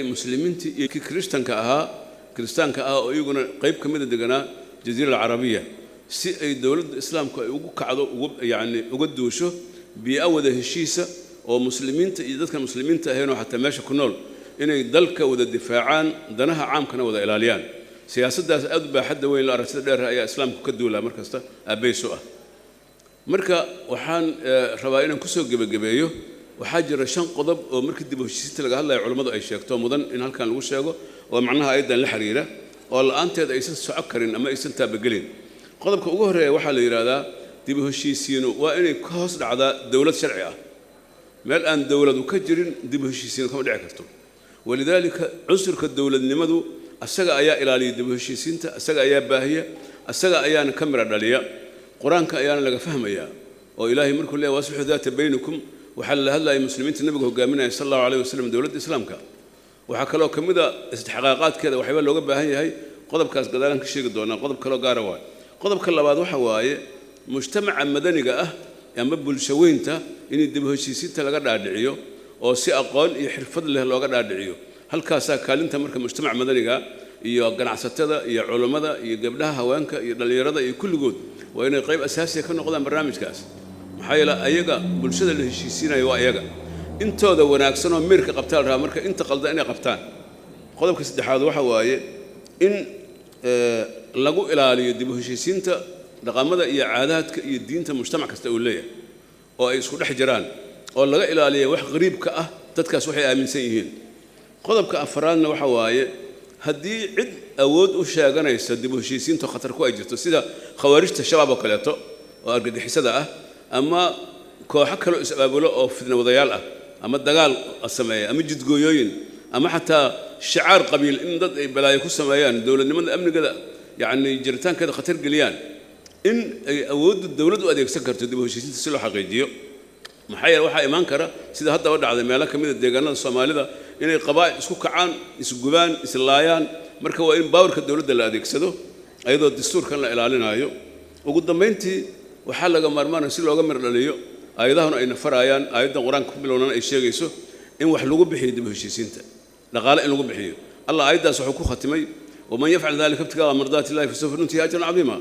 muslimiinta iyo kristaanka ah oo iyaguna qayb kamid deganaa jasiirada Carabiya si ay dawladda islaamku ay ugu kacdo uga doosho biyo wada heshiisa oo muslimiinta iyo dadka muslimiinta ahayna xataa meesha ku nool inay dalka wada difaacaan danaha caamkana wada ilaaliyaan siyaasaddaas aad baa xadda weyn la aragtida dheer ayaa islaamku ka duulaa markasta abayso ah marka waxaan rabaa inaan ku soo gabagabeeyo waxaa jira 5 qodob oo markii dib u heshiisiinta laga hadlayo culimadu ay sheegto mudan in halkan lagu sheego oo macnaha aydan la xiriira oo la'aanteed aysan socon karin ama aysan taabagelin qodobka ugu horeeya waxa la yiraahdaa dib u heshiisiinu waa inay ka hoos dhacdaa dawlad sharci ah meel aan dawladu ka jirin dib u heshiisiin kama dhici karto walidaalika cunsurka dawladnimadu asaga ayaa ilaaliya dib u heshiisiinta asaga ayaa baahiya asaga ayaana ka mira dhaliya quraanka ayaana laga fahmayaa oo ilaahay markuu leeyahay wasxu daata baynakum waxa la hadlayo muslimiinta nabiga hogaaminaya sallallahu alayhi wasallam dawladda islaamka waxa kale oo kamida istixqaaqaadkeeda waxba looga baahan yahay qodobkaas gadaalan ka sheegi doona qodob kale oo gaar ah qodobka labaad waxa waaye mujtamaca madaniga ah ama bulshaweynta in dib u heshiisiinta laga dhaadhiciyo oo si aqoon iyo xirfad leh looga dhaadhiciyo halkaas kaalinta marka mujtamaca madaniga iyo ganacsatada iyo culimada iyo gabdhaha haweenka iyo dhalinyarada iyo kulligood waa inay qayb asaasi ah ka noqdaan barnaamijkaas maxaa yeelay ayaga bulshada la heshiisiinayo waa ayaga intooda wanaagsan oo meerka qabtaan raa marka inta qaldan inay qabtaan qodobka saddexaad waxa waaye in lagu ilaaliyo dib u heshiisiinta dhaqamada iyo caadaadka iyo diinta mujtamac kasta oo leeyahay oo ay isku dhex jiraan oo laga ilaaliyo wax qariib ka ah dadkaas waxay aaminsan yihiin qodobka afraadna waxa waaye haddii cid awood u sheeganaysa dib u heshiisiinta khatar ku ay jirto sida khawaarijta shabaab oo kaleeto oo argagixisada ah ama kooxo kale oo is-abaabulo oo fidna wadayaal ah ama dagaal sameeya ama jidgooyooyin ama xataa shicaar qabiil in dad ay balaayo ku sameeyaan dawladnimada amnigeeda jiritaankeeda khatar geliyaan in ay awoodda dawladdu adeegsan karto dib u heshiisiinta si loo xaqiijiyo maxaa yeelay waxaa imaan kara sida hadda u dhacday meelo kamid ah deegaanada Soomaalida inay qabaa'il isku kacaan isgubaan islaayaan marka waa in baawrka dawladda la adeegsado ayadoo dastuurkan la ilaalinayo ugu dambeyntii waxa laga maarmaan si looga mir dhaliyo ayadahuna ay nafarayaan ayadda quraanka ku bilownan ay sheegayso in wax lagu bixiyo dib u heshiisiinta dhaqaale in lagu bixiyo Allah ayadaas wuxuu ku khatimay ومن يفعل ذلك ابتغاء مرضات الله فسوف نؤتيه أجرا عظيما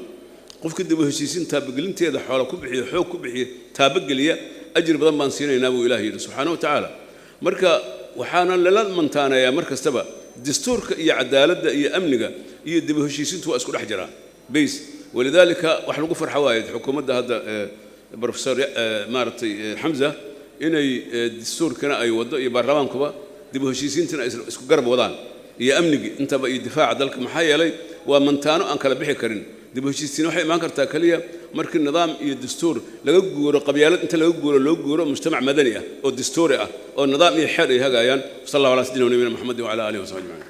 قف كدب هشيسين تابقلنتي هذا حوله كبحي حوك كبحي تابقلية أجر بدن بان سينا ينابو إلهي سبحانه وتعالى مركا وحانا للا منتانا يا مركز تبا دستورك يا عدالة يا أمنك يا دب هشيسين تو أسكول أحجرا بيس ولذلك وحنا قفر حوايد حكومة هذا بروفيسور مارتي حمزة إن دستور كنا أي وضع يبرلمان كبا دب هشيسين تنا أسكول قرب وضان يا أمنك أنت بقى دفاع ذلك محايا لي ومنتانو أنك لبحي كرين دب هشيسين وحي ما كرتا كلية مركز النظام الدستور لو جورو قبيلات أنت لو جورو مجتمع مدني أو دستوري أو النظام يحري هجايان صلى الله على سيدنا ونبينا محمد وعلى آله وصحبه أجمعين.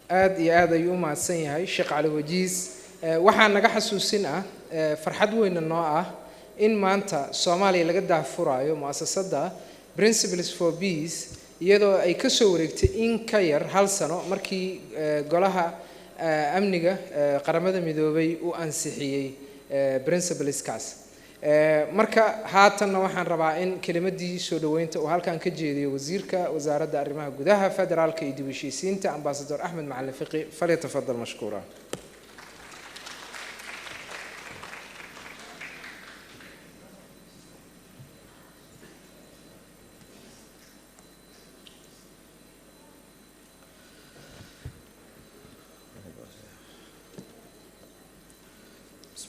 aad iyo aad ayuu u mahadsan yahay Sheekh Cali Wajiis waxaan naga xasuusinaa farxad weyn noo ah in maanta Soomaaliya laga daahfurayo muasasada Principles for Peace iyadoo ay ka soo wareegtay in ka yar hal sano markii golaha amniga qaramada midoobay uu ansixiyay principleskaas marka haatanna waxaan rabaa in kelimadii soo dhaweynta uu halkan ka jeediyo wasiirka wasaaradda arrimaha gudaha federaalka iyo dib u heshiisiinta ambassador Ahmed Macalin Fiqi falyatafadal mashkuura.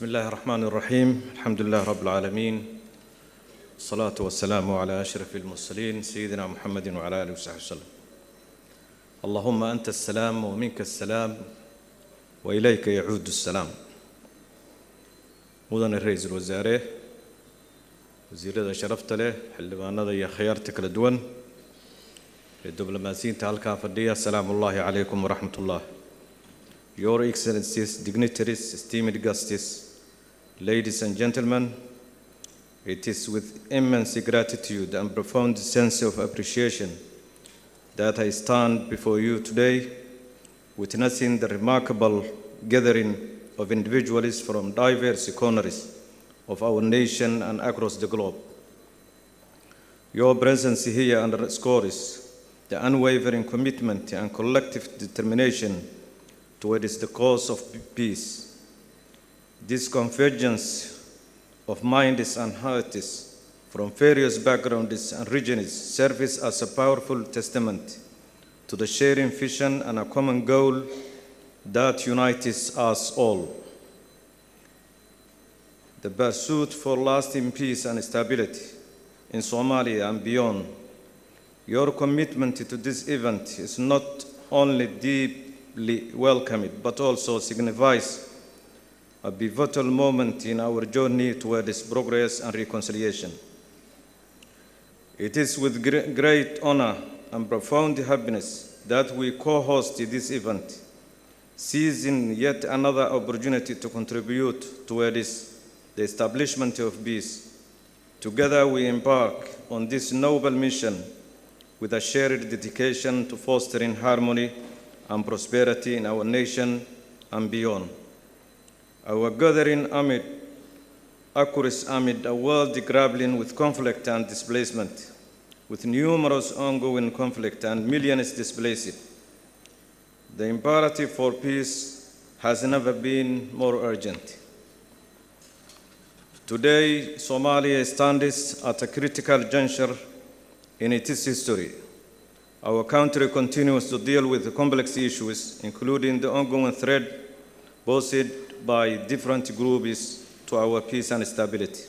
بسم الله الرحمن الرحيم الحمد لله رب العالمين الصلاة والسلام على أشرف المرسلين سيدنا محمد وعلى آله وصحبه وسلم اللهم أنت السلام ومنك السلام وإليك يعود السلام مدن الرئيس الوزراء وزير هذا شرفت له حلبانا ذا خيارتك لدون الدبلوماسيين تهلكا فردية السلام الله عليكم ورحمة الله. Your Excellencies, dignitaries, esteemed guests, ladies and gentlemen, it is with immense gratitude and profound sense of appreciation that I stand before you today, witnessing the remarkable gathering of individuals from diverse corners of our nation and across the globe. Your presence here underscores the unwavering commitment and collective determination towards the cause of peace. This convergence of minds and hearts from various backgrounds and regions serves as a powerful testament to the sharing vision and a common goal that unites us all. The pursuit for lasting peace and stability in Somalia and beyond. Your commitment to this event is not only deeply welcomed, but also signifies a pivotal moment in our journey towards progress and reconciliation. It is with great honor and profound happiness that we co-host this event, seizing yet another opportunity to contribute towards the establishment of peace. Together we embark on this noble mission with a shared dedication to fostering harmony and prosperity in our nation and beyond. Our gathering occurs amid a world grappling with conflict and displacement, with numerous ongoing conflict and millions displaced. The imperative for peace has never been more urgent. Today, Somalia stands at a critical juncture in its history. Our country continues to deal with complex issues, including the ongoing threat posed by different groups to our peace and stability.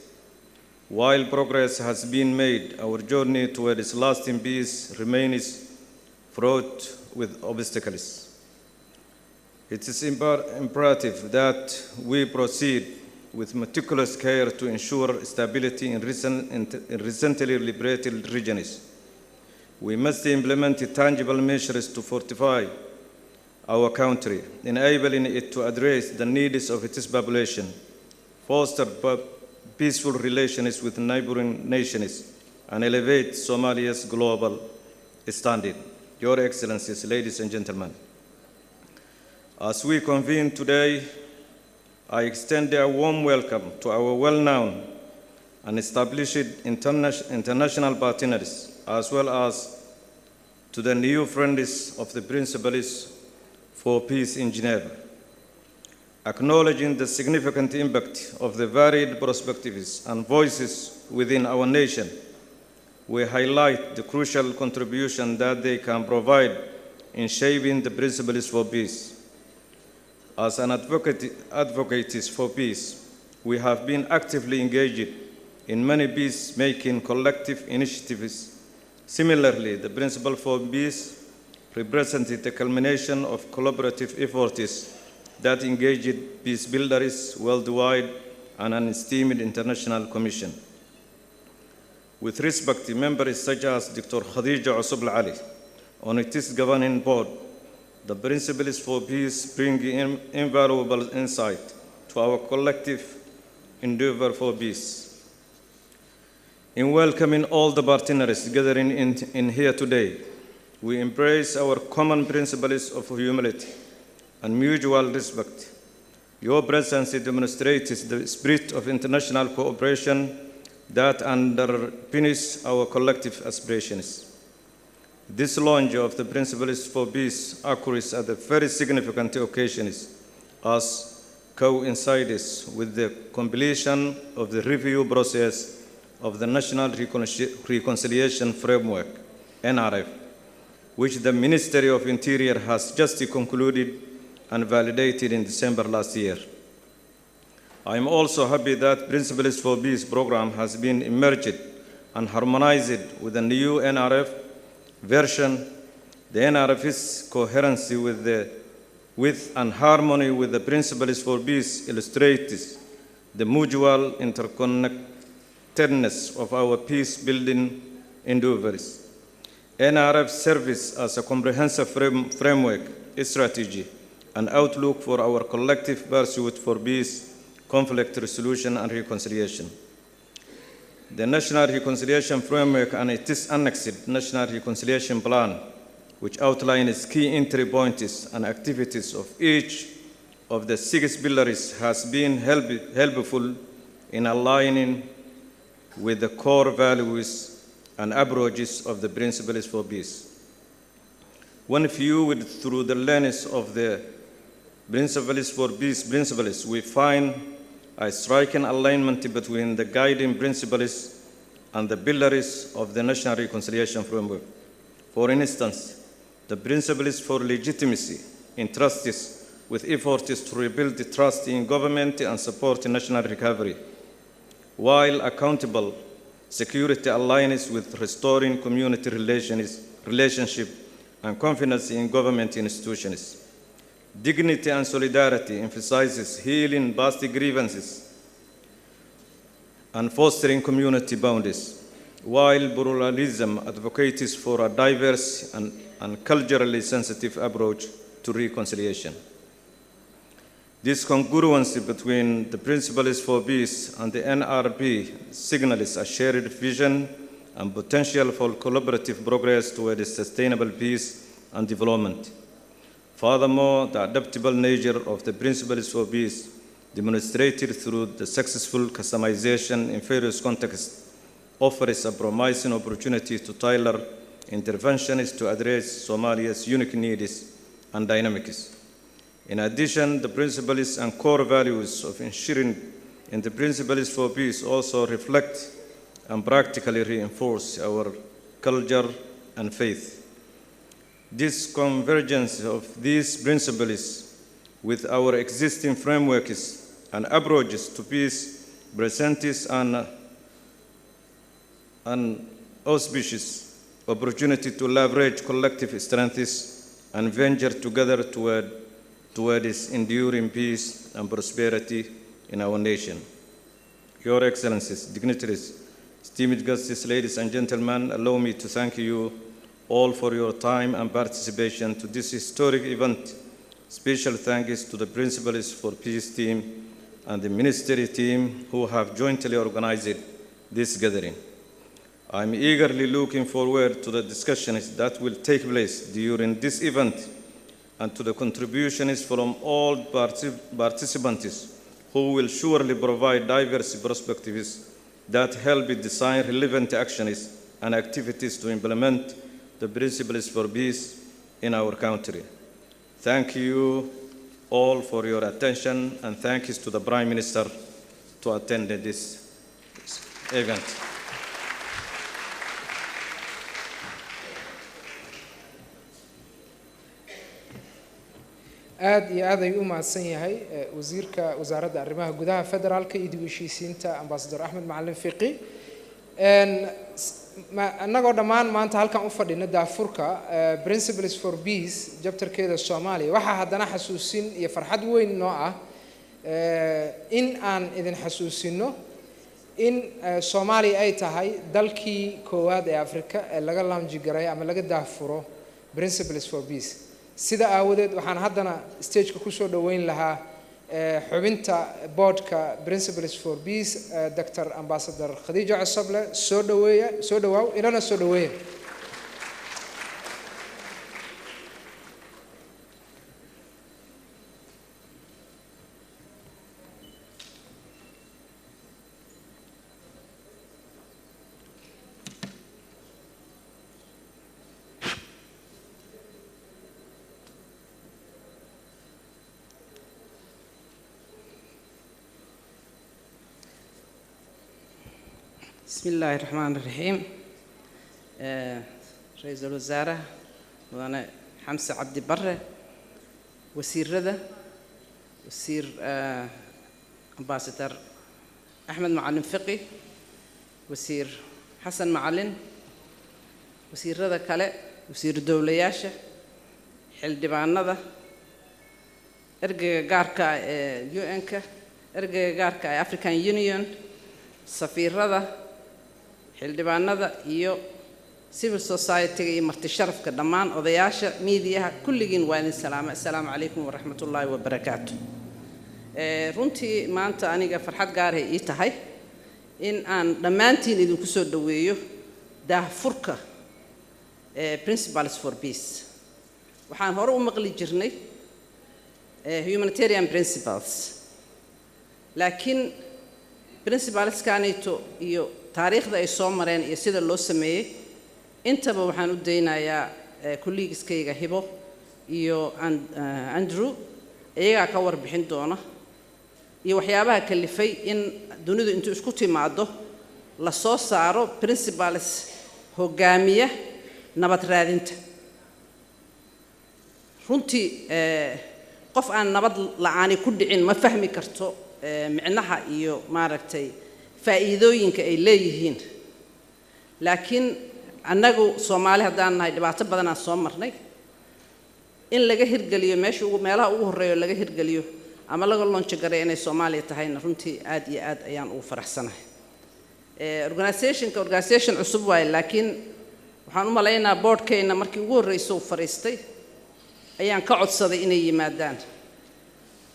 While progress has been made, our journey towards lasting peace remains fraught with obstacles. It is imperative that we proceed with meticulous care to ensure stability in recently liberated regions. We must implement tangible measures to fortify our country, enabling it to address the needs of its population, foster peaceful relations with neighboring nations, and elevate Somalia's global standing. Your Excellencies, ladies and gentlemen, as we convene today, I extend a warm welcome to our well-known and established international partners, as well as to the new friends of the Principles for Peace in Geneva. Acknowledging the significant impact of the varied perspectives and voices within our nation, we highlight the crucial contribution that they can provide in shaping the principles for peace. As an advocates for peace, we have been actively engaged in many peace-making collective initiatives. Similarly, the Principle for Peace represented the culmination of collaborative efforts that engaged peace builders worldwide and an esteemed international commission. With respect to members such as Dr. Khadija Usub Ali on its governing board, the Principles for Peace bring invaluable insight to our collective endeavor for peace. In welcoming all the partners gathering in here today, we embrace our common principles of humility and mutual respect. Your presence demonstrates the spirit of international cooperation that underpins our collective aspirations. This launch of the Principles for Peace occurs at a very significant occasion as coincides with the completion of the review process of the National Reconciliation Framework, NRF, which the Ministry of Interior has just concluded and validated in December last year. I am also happy that Principles for Peace program has been emerged and harmonized with the new NRF version. The NRF's coherency with and harmony with the Principles for Peace illustrates the mutual interconnectedness of our peace-building endeavors. NRF serves as a comprehensive framework, strategy, and outlook for our collective pursuit for peace, conflict resolution, and reconciliation. The National Reconciliation Framework and its annexed National Reconciliation Plan, which outlines key entry points and activities of each of the 6 pillars, has been helpful in aligning with the core values and approaches of the principles for peace. When viewed through the lens of the principles for peace principles, we find a striking alignment between the guiding principles and the pillars of the national reconciliation framework. For instance, the principles for legitimacy entrusts with efforts to rebuild the trust in government and support national recovery, while accountable security aligns with restoring community relationship and confidence in government institutions. Dignity and solidarity emphasizes healing past grievances and fostering community boundaries, while pluralism advocates for a diverse and culturally sensitive approach to reconciliation. This congruency between the principles for peace and the NRP signals a shared vision and potential for collaborative progress toward sustainable peace and development. Furthermore, the adaptable nature of the principles for peace, demonstrated through the successful customization in various contexts, offers a promising opportunity to tailor interventions to address Somalia's unique needs and dynamics. In addition, the principles and core values of ensuring in the principles for peace also reflect and practically reinforce our culture and faith. This convergence of these principles with our existing frameworks and approaches to peace presents an auspicious opportunity to leverage collective strengths and venture together toward its enduring peace and prosperity in our nation. Your Excellencies, dignitaries, esteemed guests, ladies and gentlemen, allow me to thank you all for your time and participation to this historic event. Special thanks to the Principles for Peace team and the ministry team who have jointly organized this gathering. I'm eagerly looking forward to the discussions that will take place during this event and to the contributions from all participants who will surely provide diverse perspectives that help design relevant actions and activities to implement the principles for peace in our country. Thank you all for your attention, and thanks to the Prime Minister to attend this event. aad iyo aad ayuu u mahadsan yahay wasiirka wasaaradda arrimaha gudaha federaalka iyo dib u heshiisiinta ambassador Axmed Macalin Fiqi annagoo dhammaan maanta halkan u fadhina daafurka Principles for Peace chapterkeeda Soomaaliya waxa haddana xasuusin iyo farxad weyn noo ah in aan idin xasuusino in Soomaaliya ay tahay dalkii koowaad ee Afrika ee laga launch garay ama laga daafuro Principles for Peace sida aawadeed waxaan haddana stage-ka ku soo dhaweyn lahaa xubinta boardka Principles for Peace Dr. Ambassador Khadija Asable soo dhawaaw ilana soo dhaweeya بسم الله الرحمن الرحيم رئيس الوزراء وأنا حمزة عبد برة وزير رضا وزير أمباسادور أحمد معلم فقي وزير حسن معلن وزير رضا كلا وزير الدولة ياشا حل دبان نضا أرجع جاركا UN أرجع جاركا أفريكان يونيون سفير رضا xildhibaanada iyo civil society iyo marti sharafka dhammaan odayaasha meediyaha kulligiin waa idin salaamo assalaamu calaykum waraxmatullaahi wabarakaatu runtii maanta aniga farxad gaar ah ii tahay in aan dhammaantiin idinku soo dhaweeyo daahfurka Principles for Peace waxaan hore u maqli jirnay humanitarian principles laakiin principles kaanito iyo taariikhda ay soo mareen iyo sida loo sameeyay intaba waxaan u daynayaa kulligiiskayga Hibo iyo Andrew iyaga ka warbixin doona iyo waxyaabaha kalifay in dunidu intuu isku timaado la soo saaro principles hogaamiya nabad raadinta runtii qof aan nabad la'aani ku dhicin ma fahmi karto micnaha iyo maaragtay faa'iidooyinka ay leeyihiin laakiin annagu Soomaali haddaan nahay dhibaato badan aan soo marnay in laga hirgaliyo meelaha ugu horeeyo laga hirgaliyo ama laga launch garay inay Soomaaliya tahayna runtii aad iyo aad ayaan ugu faraxsanahay organization cusub waay laakiin waxaan u maleynayaa boardkeena markii ugu horeysay uu fariistay ayaan ka codsaday inay yimaadaan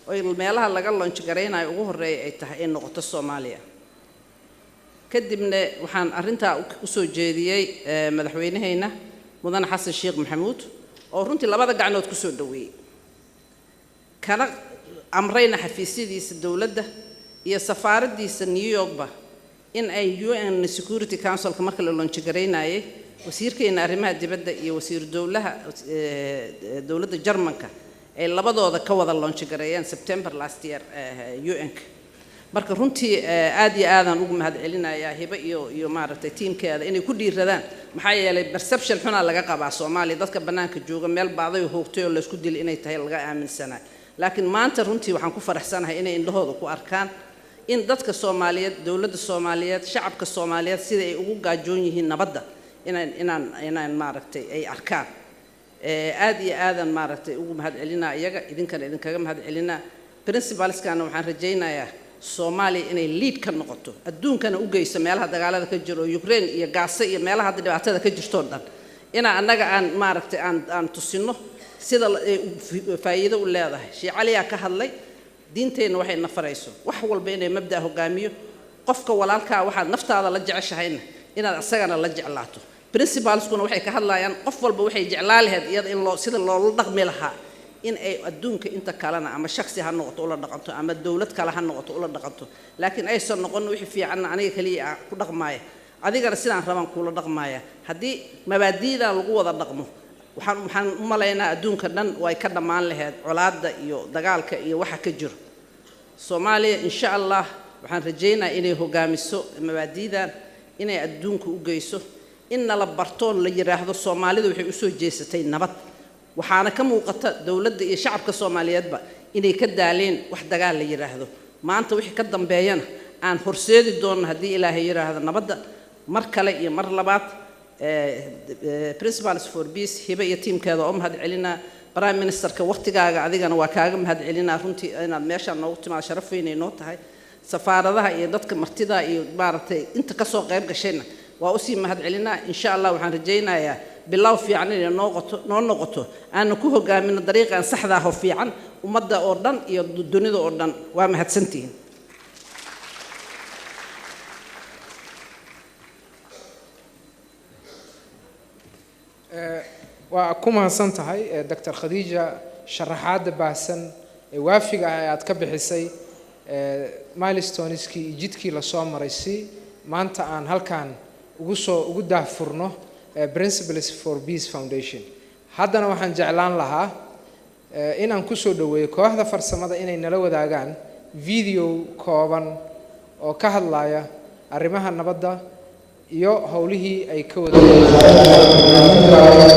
oo meelaha laga launch garaynayo ugu horeeyay ay tahay in noqoto Soomaaliya kadibna waxaan arinta u soo jeediyay madaxweynaheena mudane Xasan Sheekh Maxamuud oo runtii labada gacnood ku soo dhaweeyay kana amrayna xafiisyadiisa dawladda iyo safaaradiisa New York ba in ay UN Security Council ka marka la launch garaynayay wasiirkeena arrimaha dibadda iyo wasiir dawladda Jarmanka ay labadooda ka wada launch gareeyeen September last year UN marka runtii aad iyo aadan ugu mahadcelinayaa Hibo iyo maaragtay teamkeeda inay ku dhiiradaan maxaa yeelay perception xuna laga qabaa Soomaaliya dadka banaanka jooga meel baaday oo hoogtay oo la isku dilay inay tahay laga aaminsanaa laakiin maanta runtii waxaan ku faraxsanahay inay indhahooda ku arkaan in dadka Soomaaliyeed dawladda Soomaaliyeed shacabka Soomaaliyeed sida ay ugu gaajoon yihiin nabadda inaan maaragtay ay arkaan aad iyo aadan maaragtay ugu mahadcelinaa iyaga idinkaga mahadcelinaa principaleskana waxaan rajaynayaa Soomaaliya inay lead ka noqoto adduunkana u geyso meelaha dagaalada ka jiro Ukraine iyo Gaza iyo meelaha dhibaatada ka jirto dhan ina annaga aan maaragtay aan tusino sida faa'iido u leedahay Sheekh Cali ka hadlay diinteena waxay nafarayso wax walba inay mabda hogaamiyo qofka walaalka waxa naftaada la jeceshahayna inaad asagana la jeclaato principaleskuna waxay ka hadlayaan qof walba waxay jeclaa lahayd iyada in loo sida loo dhaqmi lahaa in ay adduunka inta kalena ama shakhsi ha noqoto ula dhaqanto ama dawlad kale ha noqoto ula dhaqanto laakiin aysan noqon wixii fiican aniga kaliya ku dhaqmaaya adigana sidaan rabaan kula dhaqmaaya hadii mabaadiida lagu wada dhaqmo waxaan u maleynaa adduunka dhan way ka dhamaan lahayd colaadda iyo dagaalka iyo waxa ka jiro Soomaaliya insha Allah waxaan rajaynayaa inay hogaamiso mabaadiidan inay adduunka u geyso in la barto la yiraahdo Soomaalidu waxay u soo jeesatay nabad waxaana ka muuqata dawladda iyo shacabka Soomaaliyeedba inay ka daaleen wax dagaal la yiraahdo maanta wixii ka dambeeyana aan horseedi doono hadii Ilaahay yiraahdo nabadda mar kale iyo mar labaad principles for peace Hibo iyo teamkeeda oo mahadcelina prime ministerka waqtigaaga adigana waa kaaga mahadcelina runtii inaad meesha noogu timaad sharaf weyn inoo tahay safaaradaha iyo dadka martida iyo maaragtay inta ka soo qayb gashayna waa u sii mahadcelina insha Allah waxaan rajaynayaa bilow fiican inay noo noqoto aan ku hogaamino dariiqan saxda ah oo fiican ummadda oo dhan iyo dunida oo dhan waa mahadsantihiin waa ku mahadsan tahay Dr. Khadija sharaxaad baasan waafiga aad ka bixisay milestoneski jidkii la soo maray si maanta aan halkaan ugu daahfurno Principles for Peace Foundation haddana waxaan jeclaan lahaa inaan ku soo dhaweeyo kooxda farsamada inay nala wadaagaan video kooban oo ka hadlaya arrimaha nabadda iyo hawlihii ay ka wadaagaan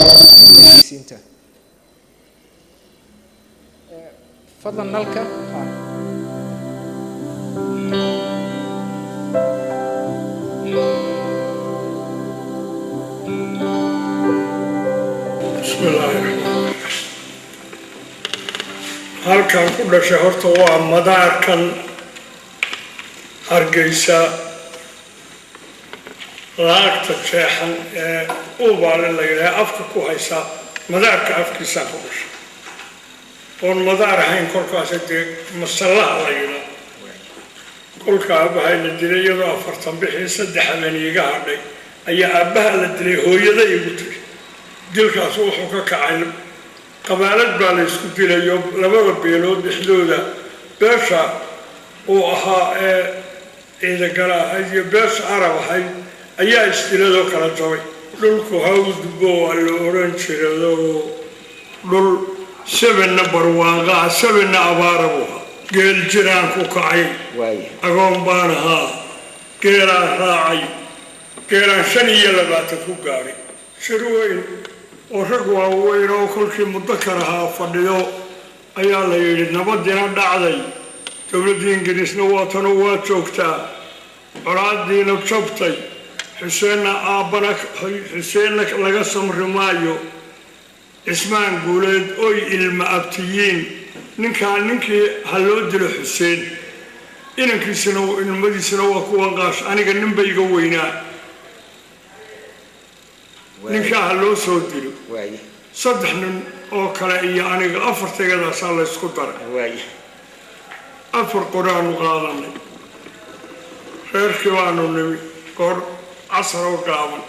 fadlan nalka halkan ku dhashay horta waa madaarkan Hargeysa laagta jeexan ee ubaale la yiraahdo afka ku haysa madaarka afkiisa ku dhashay oo madaar ahayn kolkaas masallaha la yiraahdo kolka abahay la dilay iyadoo 40 bixii 3 habeenayga hadhay ayaa abaha la dilay hooyada igu tiri dilkaas wuxuu ka kacay qabaalad baa la isku dilayo labada beelood dhexdooda beesha oo ahaa ciidagala iyo beesha arab ahay ayaa isdiladoo kala jabay dhulku hawdbo waa la oran jiray dhul 7 barwaaqa 7 abaarabu geel jiraan ku kacay agoon baan ahaa geelaa raacay geelaan 25 ku gaaray shir weyn oo rag waaweyn oo kolkii muddo kale ahaa fadhiyo ayaa la yidhi nabadina dhacday dowladda Ingiriisna waatana waa joogtaa colaadiina jabtay xuseenna aabana xuseenna laga samri maayo ismaan guuleed oy ilma abtiyiin ninkii haloo dilo xuseen inankiisana ilmadiisana waa kuwan qaas aniga ninba iga weynaa ninkaa haloo soo dilo 3 nin oo kale iyo aniga 4 tagadaasaa la isku daray 4 qoraanu qaadanay reerkii baanu nimi goor casar oo gaaban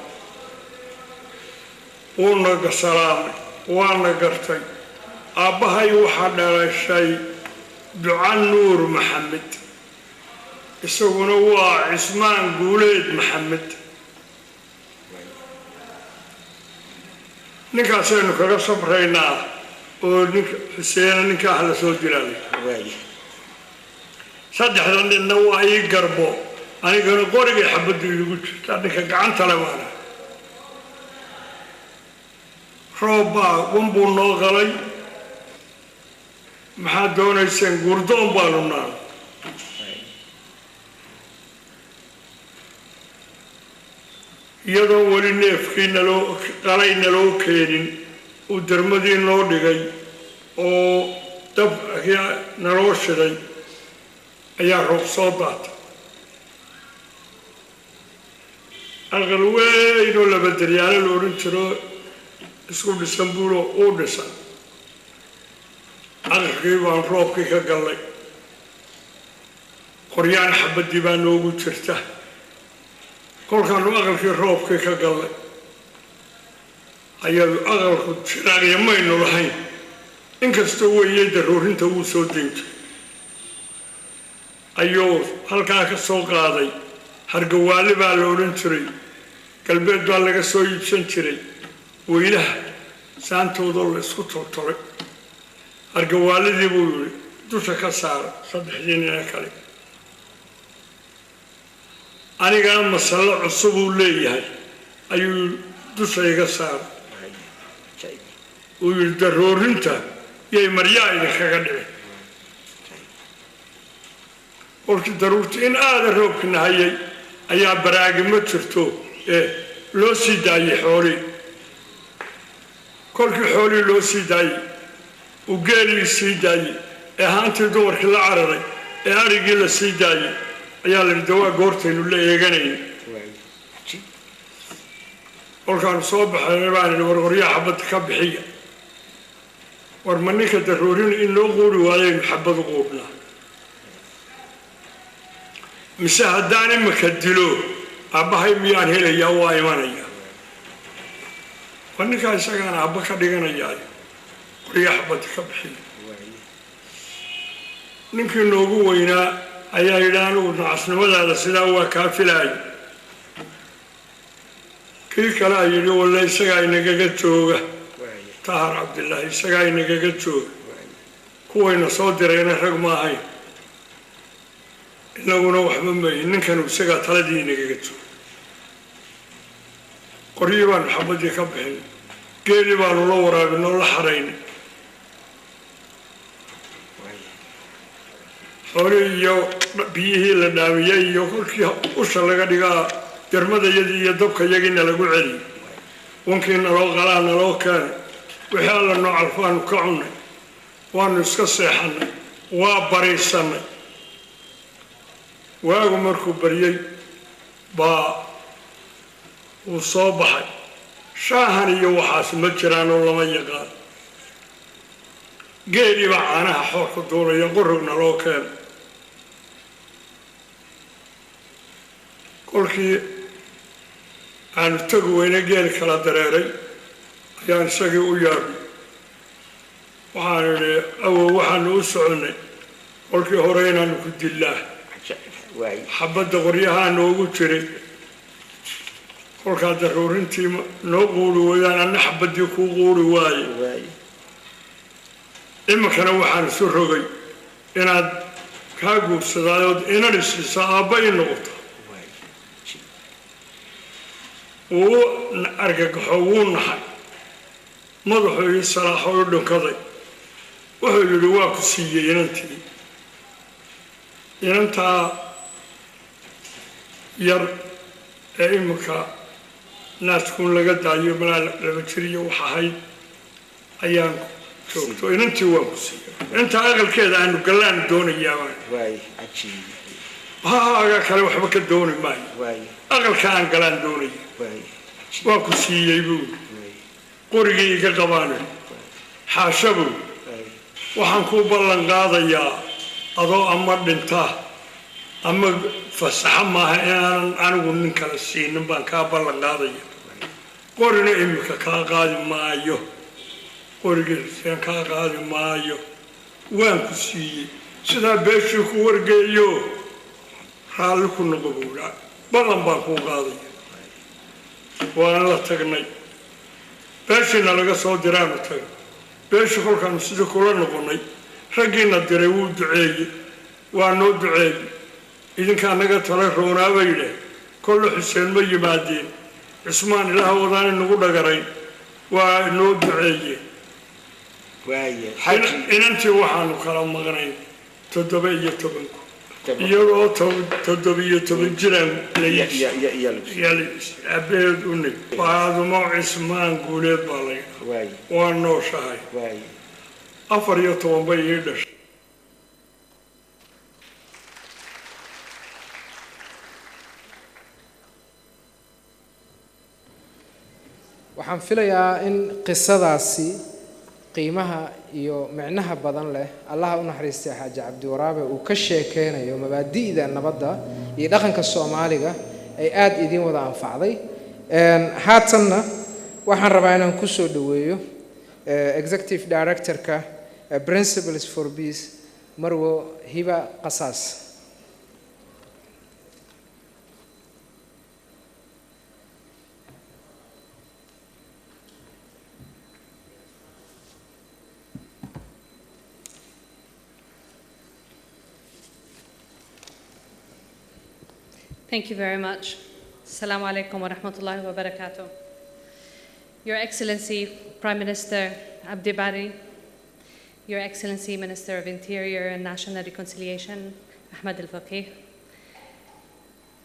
wuuna gasalaamay waana gartay aabbahay waxaa dhalashay duca nuur maxamed isaguna waa cismaan guuleed maxamed ninkaasaynu kaga sabraynaa oo Xuseen ninkaa la soo dilaalay 3 ninna waa ii garbo anigana qoriga xabadu igu jirta ninka gacanta la waana rooba wambu noo qalay maxaa doonaysaan gurdoon baanu naa iyadoo wali neefkiina loo qalayna loo keenin uu darmadii noo dhigay oo dab naloo shiday ayaa roob soo daatay aqal weyn oo laba daryaalo la odhan jiro isku dhisan buuro uu dhisan aqalkii baan roobkii ka gallay qoryaan xabadii baa noogu jirta kolkaanu aqalkii roobkii ka gallay ayadu aqalku jiraaqya maynu lahayn inkastoo weeyey daroorinta wuu soo deynta ayuu halkaa ka soo qaaday hargawaali baa la odhan jiray galbeed baa laga soo iibsan jiray weylaha saantoodoo la isku toltolay hargawaalidii buu yidhi dusha ka saara 3 nina kale anigana masallo cusub uu leeyahay ayuu dusha iga saaray uu yidhi daroorinta yay maryaa idinkaga dhicin kolkii daruurta in aada roobka nahayay ayaa baraagi ma jirto loo sii daayay xoolii kolkii xoolii loo sii daayay uu geelii sii daayay haantii dumarkii la cararay arigii la sii daayay ayaa la dawaa goortaynu la eeganayay kolkaanu soo baxay baan idhi warqoryaa xabadda ka bixiya war ma ninka daroorin in loo quuri waayaynu xabadu quurnaa mise haddaan imika dilo aabbahay miyaan helayaa waa imanaya war ninkaa isagaan aabba ka dhiganayaa qoryaa xabadda ka bixiya ninkii noogu weynaa ayaa yidhi anigu nacasnimadaada sidaa waa kaa filaaya kii kale a yidhi walle isagaa inagaga jooga tahar cabdillaahi isagaa inagaga jooga kuwayna soo dirayna rag ma ahayn inaguna waxba mayin ninkanu isagaa taladii inagaga jooga qoryii baanu xabadii ka bixin geelii baanu la waraabinoo la xaraynay xoolihii iyo biyihii la dhaamiyey iyo kolkii usha laga dhigaa darmadayadii iyo dabkayagiina lagu celiyey wankii naloo qalaa naloo keenay wixii alla noo calfaanu ka cunnay waanu iska seexannay waa bariisanay waagu markuu baryey baa uu soo baxay shaahan iyo waxaas ma jiraanoo lama yaqaan geelii baa caanaha xoorka duulaya qorogna loo keenay kolkii aanu tagi weyne geel kala dareeray ayaan isagii u yaabay waxaan idhi awow waxaanu u soconnay kolkii hore inaanu ku dillaa xabadda qoryahaa noogu jiray kolkaa daruurintii noo quuri weeyaan anna xabaddii kuu quuri waaye iminkana waxaan isu rogay inaad kaa guursadaayood inan isiisa aabba ii noqoto wuu argagaxo wuu naxay madaxuu ii salaaxo u dhunkaday wuxuu yidhi waa ku siiyey inantii inantaa yar ee iminka naaskuun laga daayo malaa 2 jir iyo wax ahayd ayaan joogto inantii waan ku siiyey intaa aqalkeeda aanu gallaan doonayaa aga kale waxba ka dooni maayo aqalka aan galaan doonaya waa ku siiyey buu qorigii iga qabaane xaasha buu waxaan kuu ballan qaadayaa adoo ama dhinta ama fasaxa maaha inaanan anigu nin kale siinin baan kaa ballan qaadaya qorina iminka kaa qaadi maayo qorigiisaan kaa qaadi maayo waan ku siiyey sidaa beeshii ku wargeeyo raalli ku noqo buudhaa ballan baan kuu qaadaya waana la tagnay beeshiina laga soo diraanu tagay beeshii kolkaanu sidii kula noqonnay raggiina diray wuu duceeyey waa noo duceeyey idinkaa naga tala roonaaba yidhaah kolle xuseen ma yimaadeen cismaan ilaah wadaani nagu dhagarayn waa noo duceeyeen inantii waxaanu kala maqnayn 17 iyagoo 17 jiraan abeed u nig faadumo cismaan guuleed baa la yidhaa waa nooshahay 14 bay ii dhashay waxaan filayaa in qisadaasi qiimaha iyo micnaha badan leh allaha u naxariistay xaaji cabdi waraabe uu ka sheekeynayo mabaadi'da nabadda iyo dhaqanka Soomaaliga ay aad idin wada anfacday haatanna waxaan rabaa inaan ku soo dhaweeyo executive director-ka Principles for Peace Marwo Hiba Qasaas. Thank you very much. Assalamu alaikum wa rahmatullahi wa barakatuh. Your Excellency, Prime Minister Abdi Bari, Your Excellency, Minister of Interior and National Reconciliation, Ahmed Al-Faqih,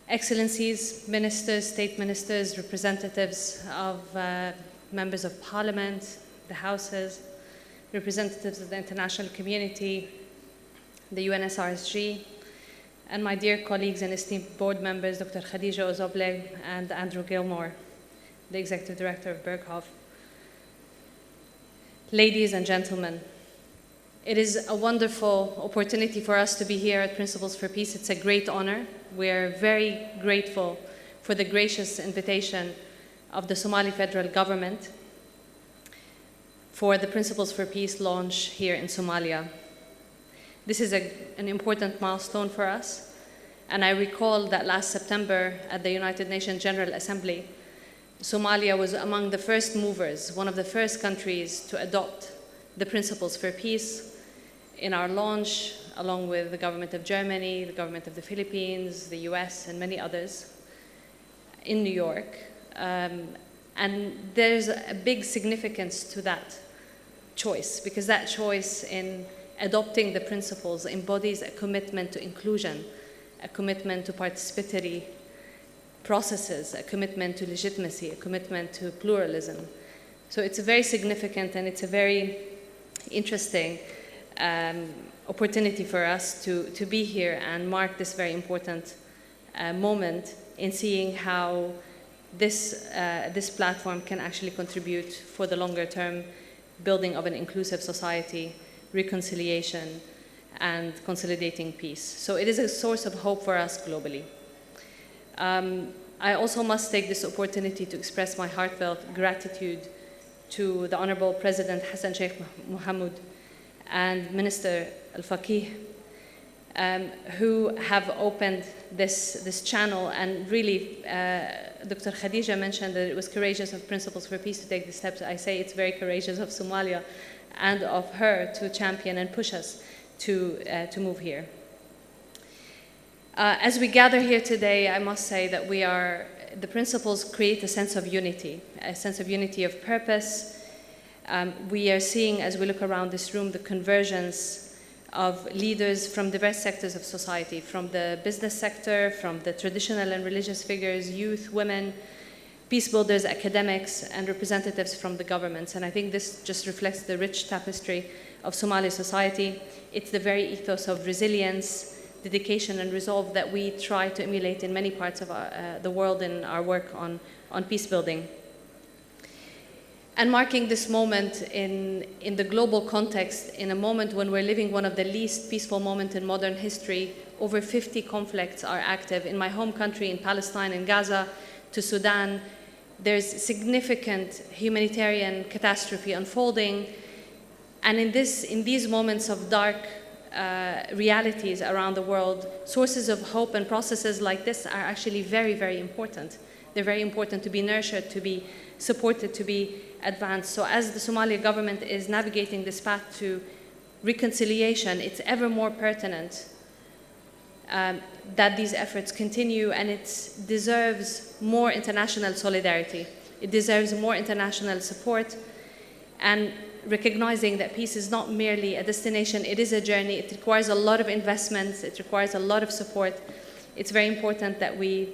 Excellencies, Ministers, State Ministers, representatives of members of Parliament, the Houses, representatives of the international community, the UNSRSG, and my dear colleagues and esteemed board members, Dr. Khadija Ozoble and Andrew Gilmore, the Executive Director of Berghoff. Ladies and gentlemen, it is a wonderful opportunity for us to be here at Principles for Peace. It's a great honor. We're very grateful for the gracious invitation of the Somali federal government for the Principles for Peace launch here in Somalia. This is an important milestone for us, and I recall that last September at the United Nations General Assembly, Somalia was among the first movers, one of the first countries to adopt the Principles for Peace in our launch, along with the government of Germany, the government of the Philippines, the US, and many others in New York. And there's a big significance to that choice, because that choice in adopting the principles embodies a commitment to inclusion, a commitment to participatory processes, a commitment to legitimacy, a commitment to pluralism. So it's a very significant and it's a very interesting opportunity for us to be here and mark this very important moment in seeing how this platform can actually contribute for the longer term building of an inclusive society, reconciliation, and consolidating peace. So it is a source of hope for us globally. I also must take this opportunity to express my heartfelt gratitude to the Honorable President Hassan Sheikh Mohamud and Minister Al-Faqih who have opened this channel. And really, Dr. Khadija mentioned that it was courageous of Principles for Peace to take the steps. I say it's very courageous of Somalia and of her to champion and push us to move here. As we gather here today, I must say that the principles create a sense of unity of purpose. We are seeing, as we look around this room, the convergence of leaders from diverse sectors of society, from the business sector, from the traditional and religious figures, youth, women, peace builders, academics, and representatives from the governments. And I think this just reflects the rich tapestry of Somali society. It's the very ethos of resilience, dedication, and resolve that we try to emulate in many parts of the world in our work on peace building. And marking this moment in the global context, in a moment when we're living one of the least peaceful moments in modern history, over 50 conflicts are active. In my home country, in Palestine, in Gaza, to Sudan, there's significant humanitarian catastrophe unfolding. And in these moments of dark realities around the world, sources of hope and processes like this are actually very, very important. They're very important to be nurtured, to be supported, to be advanced. So as the Somali government is navigating this path to reconciliation, it's ever more pertinent that these efforts continue, and it deserves more international solidarity. It deserves more international support, and recognizing that peace is not merely a destination, it is a journey. It requires a lot of investments, it requires a lot of support. It's very important that we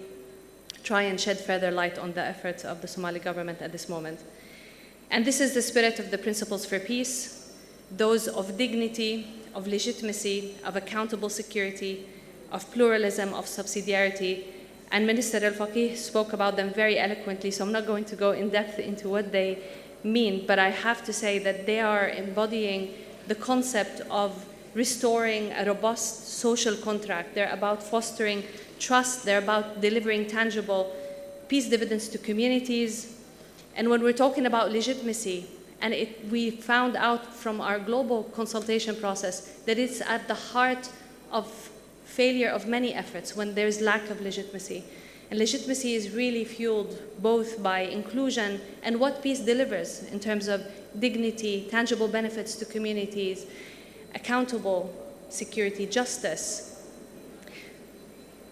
try and shed further light on the efforts of the Somali government at this moment. And this is the spirit of the Principles for Peace, those of dignity, of legitimacy, of accountable security, of pluralism, of subsidiarity. And Minister Al-Faqih spoke about them very eloquently, so I'm not going to go in depth into what they mean, but I have to say that they are embodying the concept of restoring a robust social contract. They're about fostering trust. They're about delivering tangible peace dividends to communities. And when we're talking about legitimacy, and we found out from our global consultation process that it's at the heart of failure of many efforts when there's lack of legitimacy. And legitimacy is really fueled both by inclusion and what peace delivers in terms of dignity, tangible benefits to communities, accountable security, justice.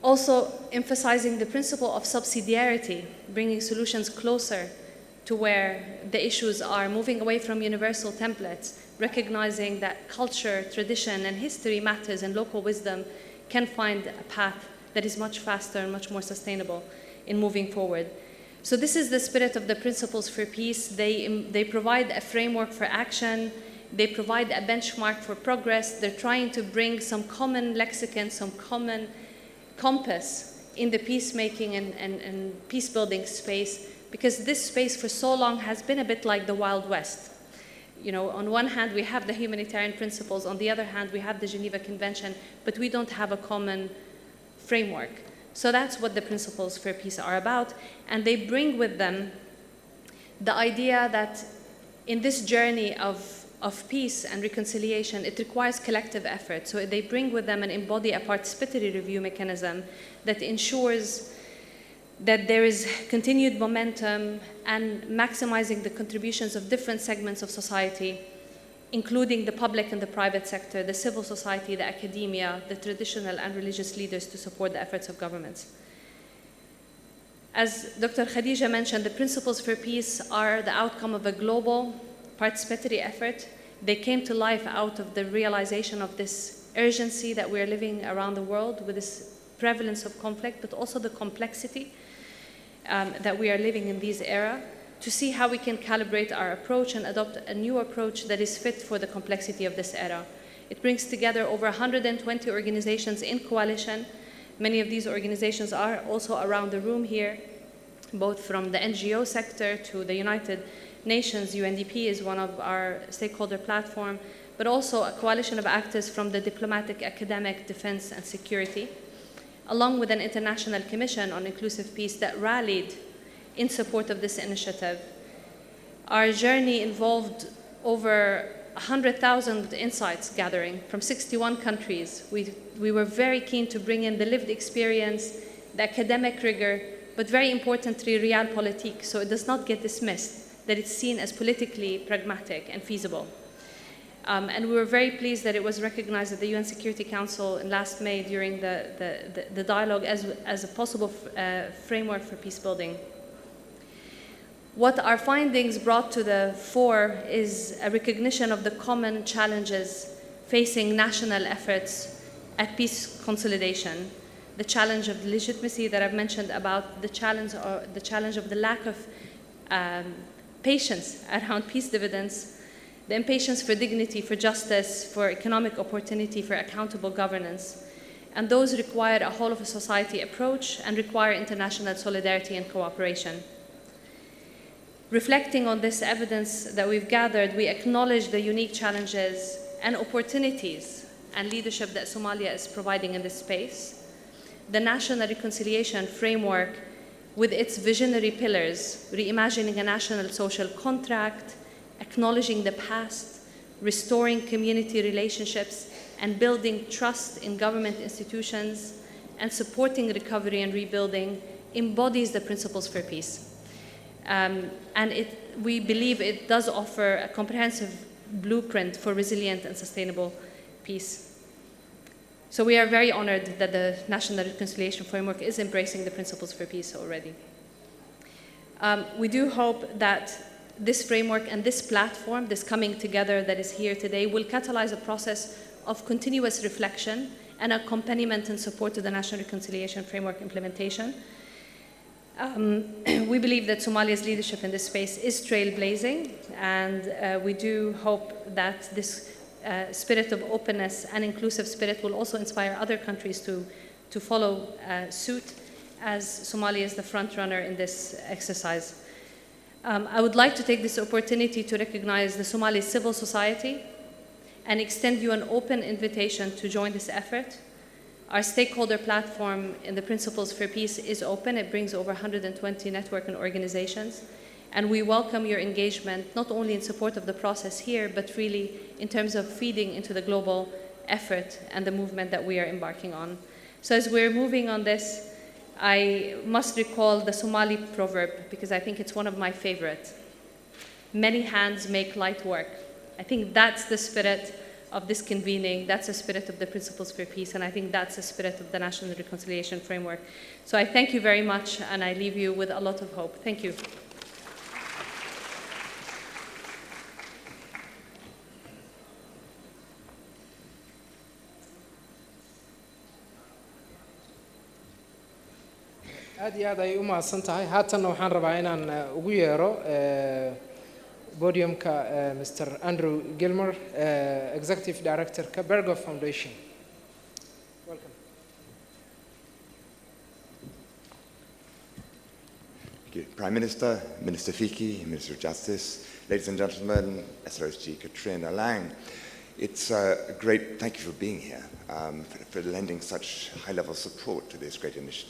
Also emphasizing the principle of subsidiarity, bringing solutions closer to where the issues are, moving away from universal templates, recognizing that culture, tradition, and history matters, and local wisdom can find a path that is much faster and much more sustainable in moving forward. So this is the spirit of the Principles for Peace. They provide a framework for action. They provide a benchmark for progress. They're trying to bring some common lexicon, some common compass in the peacemaking and peace-building space, because this space for so long has been a bit like the Wild West. You know, on one hand, we have the humanitarian principles. On the other hand, we have the Geneva Convention, but we don't have a common framework. So that's what the Principles for Peace are about. And they bring with them the idea that in this journey of peace and reconciliation, it requires collective effort. So they bring with them and embody a participatory review mechanism that ensures that there is continued momentum and maximizing the contributions of different segments of society, including the public and the private sector, the civil society, the academia, the traditional and religious leaders, to support the efforts of governments. As Dr. Khadija mentioned, the Principles for Peace are the outcome of a global participatory effort. They came to life out of the realization of this urgency that we're living around the world with this prevalence of conflict, but also the complexity that we are living in this era, to see how we can calibrate our approach and adopt a new approach that is fit for the complexity of this era. It brings together over 120 organizations in coalition. Many of these organizations are also around the room here, both from the NGO sector to the United Nations. UNDP is one of our stakeholder platform, but also a coalition of actors from the diplomatic, academic, defense, and security, along with an international commission on inclusive peace that rallied in support of this initiative. Our journey involved over 100,000 insights gathering from 61 countries. We were very keen to bring in the lived experience, the academic rigor, but very importantly, realpolitik, so it does not get dismissed, that it's seen as politically pragmatic and feasible. And we were very pleased that it was recognized at the UN Security Council in last May during the dialogue as a possible framework for peace building. What our findings brought to the fore is a recognition of the common challenges facing national efforts at peace consolidation, the challenge of legitimacy that I've mentioned about, the challenge of the lack of patience around peace dividends, the impatience for dignity, for justice, for economic opportunity, for accountable governance. And those require a whole of a society approach and require international solidarity and cooperation. Reflecting on this evidence that we've gathered, we acknowledge the unique challenges and opportunities and leadership that Somalia is providing in this space. The National Reconciliation Framework, with its visionary pillars, reimagining a national social contract, acknowledging the past, restoring community relationships, and building trust in government institutions, and supporting recovery and rebuilding, embodies the principles for peace. And we believe it does offer a comprehensive blueprint for resilient and sustainable peace. So we are very honored that the National Reconciliation Framework is embracing the principles for peace already. We do hope that this framework and this platform, this coming together that is here today, will catalyze a process of continuous reflection and accompaniment and support to the National Reconciliation Framework implementation. We believe that Somalia's leadership in this space is trailblazing, and we do hope that this spirit of openness and inclusive spirit will also inspire other countries to follow suit, as Somalia is the front runner in this exercise. I would like to take this opportunity to recognize the Somali civil society and extend you an open invitation to join this effort. Our stakeholder platform in the Principles for Peace is open. It brings over 120 network and organizations. And we welcome your engagement, not only in support of the process here, but really in terms of feeding into the global effort and the movement that we are embarking on. So as we're moving on this, I must recall the Somali proverb, because I think it's one of my favorite. Many hands make light work. I think that's the spirit of this convening. That's the spirit of the Principles for Peace, and I think that's the spirit of the National Reconciliation Framework. So I thank you very much, and I leave you with a lot of hope. Thank you. aad iyo aad ay u mahadsan tahay. Haatanna waxaan rabaa inaan ugu yeero podiumka Mr. Andrew Gilmer, Executive Director ka Berghoff Foundation. Welcome. Thank you. Prime Minister, Minister Fiki, Minister of Justice, ladies and gentlemen, SRSG Katrina Lang. It's a great, thank you for being here, for lending such high-level support to this great initiative.